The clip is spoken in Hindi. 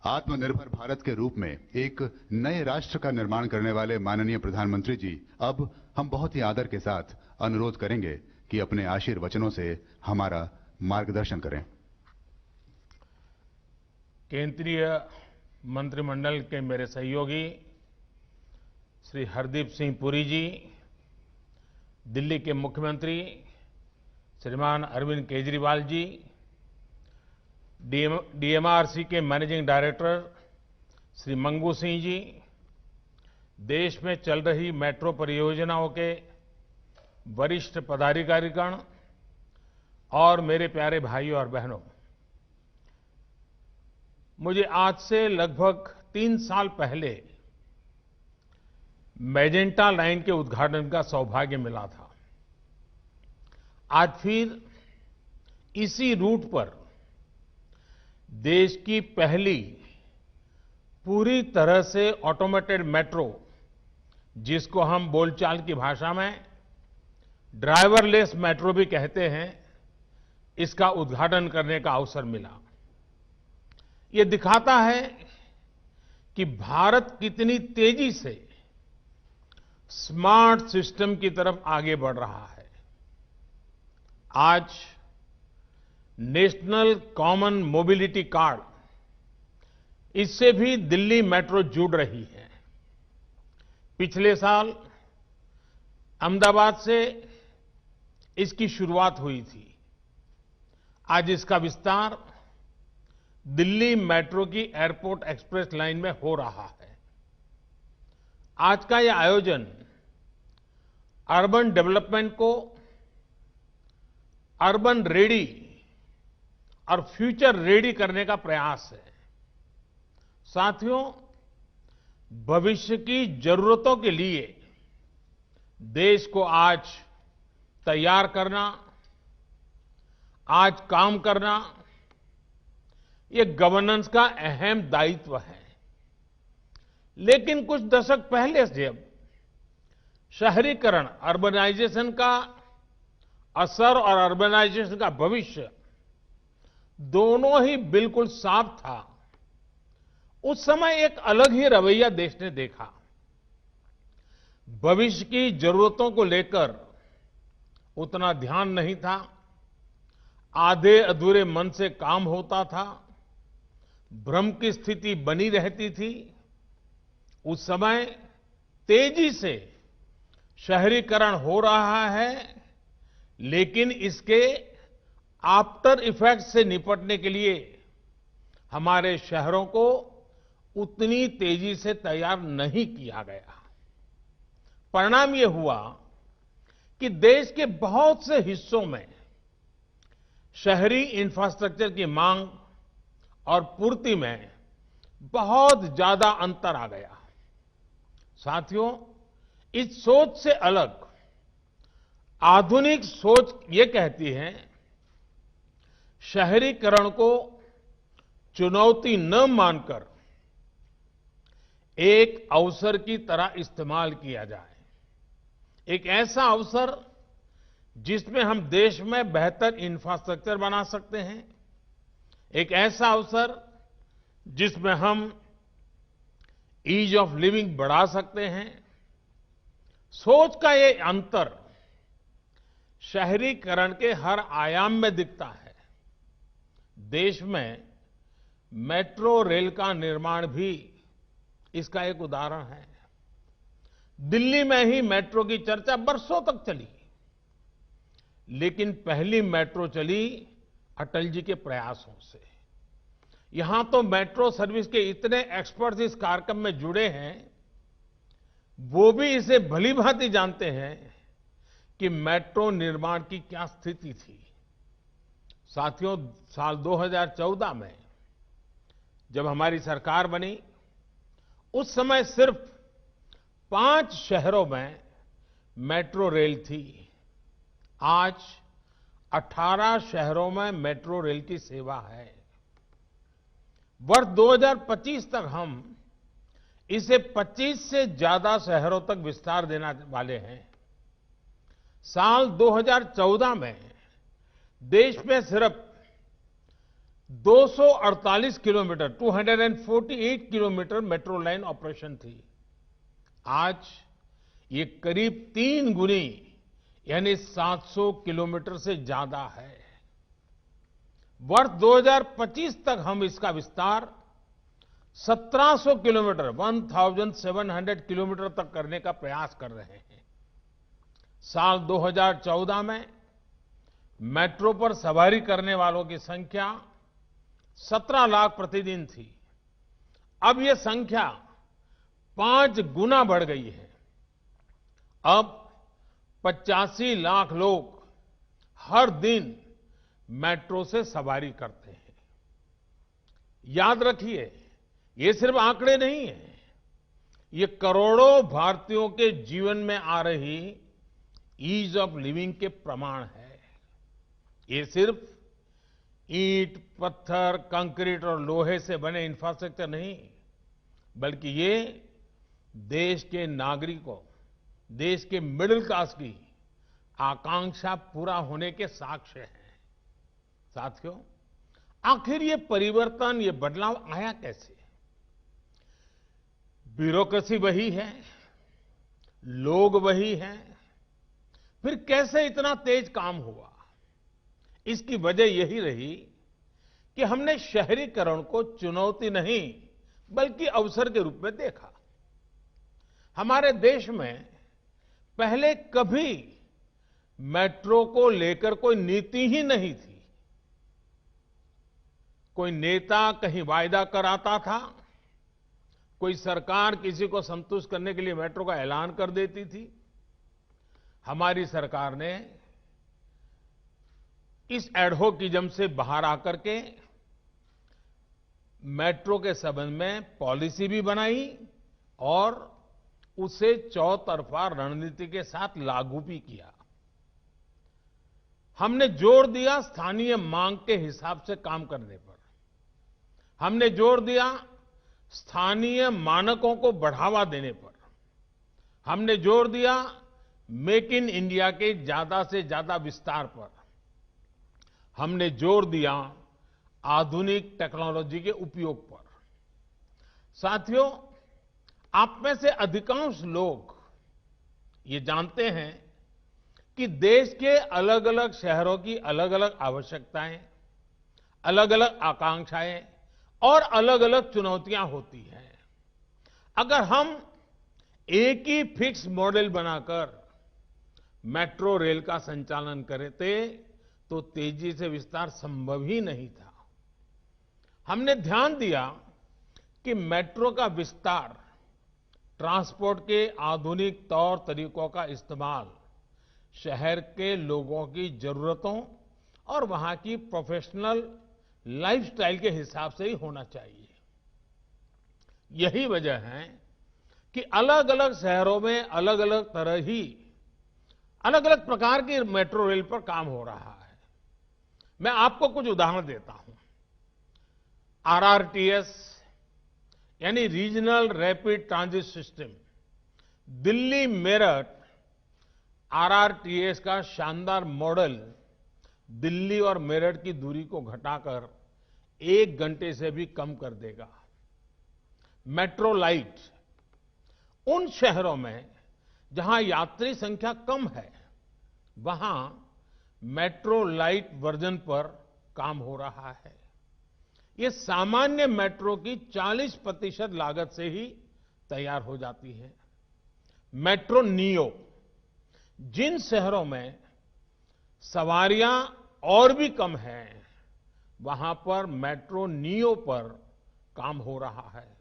आत्मनिर्भर भारत के रूप में एक नए राष्ट्र का निर्माण करने वाले माननीय प्रधानमंत्री जी, अब हम बहुत ही आदर के साथ अनुरोध करेंगे कि अपने आशीर्वचनों से हमारा मार्गदर्शन करें। केंद्रीय मंत्रिमंडल के मेरे सहयोगी श्री हरदीप सिंह पुरी जी, दिल्ली के मुख्यमंत्री श्रीमान अरविंद केजरीवाल जी, डीएमआरसी के मैनेजिंग डायरेक्टर श्री मंगू सिंह जी, देश में चल रही मेट्रो परियोजनाओं के वरिष्ठ पदाधिकारीगण और मेरे प्यारे भाइयों और बहनों, मुझे आज से लगभग 3 साल पहले मेजेंटा लाइन के उद्घाटन का सौभाग्य मिला था। आज फिर इसी रूट पर देश की पहली पूरी तरह से ऑटोमेटेड मेट्रो, जिसको हम बोलचाल की भाषा में ड्राइवरलेस मेट्रो भी कहते हैं, इसका उद्घाटन करने का अवसर मिला। ये दिखाता है कि भारत कितनी तेजी से स्मार्ट सिस्टम की तरफ आगे बढ़ रहा है। आज नेशनल कॉमन मोबिलिटी कार्ड, इससे भी दिल्ली मेट्रो जुड़ रही है। पिछले साल अहमदाबाद से इसकी शुरुआत हुई थी। आज इसका विस्तार दिल्ली मेट्रो की एयरपोर्ट एक्सप्रेस लाइन में हो रहा है। आज का यह आयोजन अर्बन डेवलपमेंट को अर्बन रेडी और फ्यूचर रेडी करने का प्रयास है। साथियों, भविष्य की जरूरतों के लिए देश को आज तैयार करना, आज काम करना, ये गवर्नेंस का अहम दायित्व है। लेकिन कुछ दशक पहले से जब शहरीकरण, अर्बनाइजेशन का असर और अर्बनाइजेशन का भविष्य दोनों ही बिल्कुल साफ था, उस समय एक अलग ही रवैया देश ने देखा। भविष्य की जरूरतों को लेकर उतना ध्यान नहीं था, आधे अधूरे मन से काम होता था, भ्रम की स्थिति बनी रहती थी। उस समय तेजी से शहरीकरण हो रहा है, लेकिन इसके आफ्टर इफेक्ट से निपटने के लिए हमारे शहरों को उतनी तेजी से तैयार नहीं किया गया। परिणाम ये हुआ कि देश के बहुत से हिस्सों में शहरी इंफ्रास्ट्रक्चर की मांग और पूर्ति में बहुत ज्यादा अंतर आ गया। साथियों, इस सोच से अलग आधुनिक सोच ये कहती है, शहरीकरण को चुनौती न मानकर एक अवसर की तरह इस्तेमाल किया जाए। एक ऐसा अवसर जिसमें हम देश में बेहतर इंफ्रास्ट्रक्चर बना सकते हैं, एक ऐसा अवसर जिसमें हम ईज ऑफ लिविंग बढ़ा सकते हैं। सोच का ये अंतर शहरीकरण के हर आयाम में दिखता है। देश में मेट्रो रेल का निर्माण भी इसका एक उदाहरण है। दिल्ली में ही मेट्रो की चर्चा बरसों तक चली, लेकिन पहली मेट्रो चली अटल जी के प्रयासों से। यहां तो मेट्रो सर्विस के इतने एक्सपर्ट्स इस कार्यक्रम में जुड़े हैं, वो भी इसे भलीभांति जानते हैं कि मेट्रो निर्माण की क्या स्थिति थी। साथियों, साल 2014 में जब हमारी सरकार बनी, उस समय सिर्फ 5 शहरों में मेट्रो रेल थी। आज 18 शहरों में मेट्रो रेल की सेवा है। वर्ष 2025 तक हम इसे 25 से ज्यादा शहरों तक विस्तार देने वाले हैं। साल 2014 में देश में सिर्फ 248 kilometre 248 kilometre metro line operation थी। आज ये करीब 3 गुनी यानी 700 किलोमीटर से ज्यादा है। वर्ष 2025 तक हम इसका विस्तार 1700 किलोमीटर 1700 किलोमीटर तक करने का प्रयास कर रहे हैं। साल 2014 में मेट्रो पर सवारी करने वालों की संख्या 17 लाख प्रतिदिन थी। अब ये संख्या 5 गुना बढ़ गई है। अब 85 लाख लोग हर दिन मेट्रो से सवारी करते हैं। याद रखिए, ये सिर्फ आंकड़े नहीं हैं, ये करोड़ों भारतीयों के जीवन में आ रही ईज ऑफ लिविंग के प्रमाण है। ये सिर्फ ईंट, पत्थर, कंक्रीट और लोहे से बने इंफ्रास्ट्रक्चर नहीं, बल्कि ये देश के नागरिकों, देश के मिडिल क्लास की आकांक्षा पूरा होने के साक्ष्य हैं। साथियों, आखिर ये परिवर्तन, ये बदलाव आया कैसे? ब्यूरोक्रेसी वही है, लोग वही हैं, फिर कैसे इतना तेज काम हुआ? इसकी वजह यही रही कि हमने शहरीकरण को चुनौती नहीं बल्कि अवसर के रूप में देखा। हमारे देश में पहले कभी मेट्रो को लेकर कोई नीति ही नहीं थी। कोई नेता कहीं वायदा कराता था, कोई सरकार किसी को संतुष्ट करने के लिए मेट्रो का ऐलान कर देती थी। हमारी सरकार ने इस एडहोकिज्म से बाहर आकर के मेट्रो के संबंध में पॉलिसी भी बनाई और उसे चौतरफा रणनीति के साथ लागू भी किया। हमने जोर दिया स्थानीय मांग के हिसाब से काम करने पर। हमने जोर दिया स्थानीय मानकों को बढ़ावा देने पर। हमने जोर दिया मेक इन इंडिया के ज्यादा से ज्यादा विस्तार पर। हमने जोर दिया आधुनिक टेक्नोलॉजी के उपयोग पर। साथियों, आप में से अधिकांश लोग ये जानते हैं कि देश के अलग अलग शहरों की अलग अलग आवश्यकताएं, अलग अलग आकांक्षाएं और अलग अलग चुनौतियां होती हैं। अगर हम एक ही फिक्स मॉडल बनाकर मेट्रो रेल का संचालन करते तो तेजी से विस्तार संभव ही नहीं था। हमने ध्यान दिया कि मेट्रो का विस्तार, ट्रांसपोर्ट के आधुनिक तौर तरीकों का इस्तेमाल शहर के लोगों की जरूरतों और वहां की प्रोफेशनल लाइफस्टाइल के हिसाब से ही होना चाहिए। यही वजह है कि अलग अलग शहरों में अलग अलग तरह ही अलग अलग प्रकार की मेट्रो रेल पर काम हो रहा है। मैं आपको कुछ उदाहरण देता हूं। आरआरटीएस यानी regional rapid transit system, Delhi Meerut RRTS का शानदार मॉडल दिल्ली और मेरठ की दूरी को घटाकर 1 घंटे से भी कम कर देगा। मेट्रो लाइट उन शहरों में जहां यात्री संख्या कम है, वहां मेट्रो लाइट वर्जन पर काम हो रहा है। ये सामान्य मेट्रो की 40% लागत से ही तैयार हो जाती है। मेट्रो नियो, जिन शहरों में सवारियां और भी कम हैं, वहां पर मेट्रो नियो पर काम हो रहा है।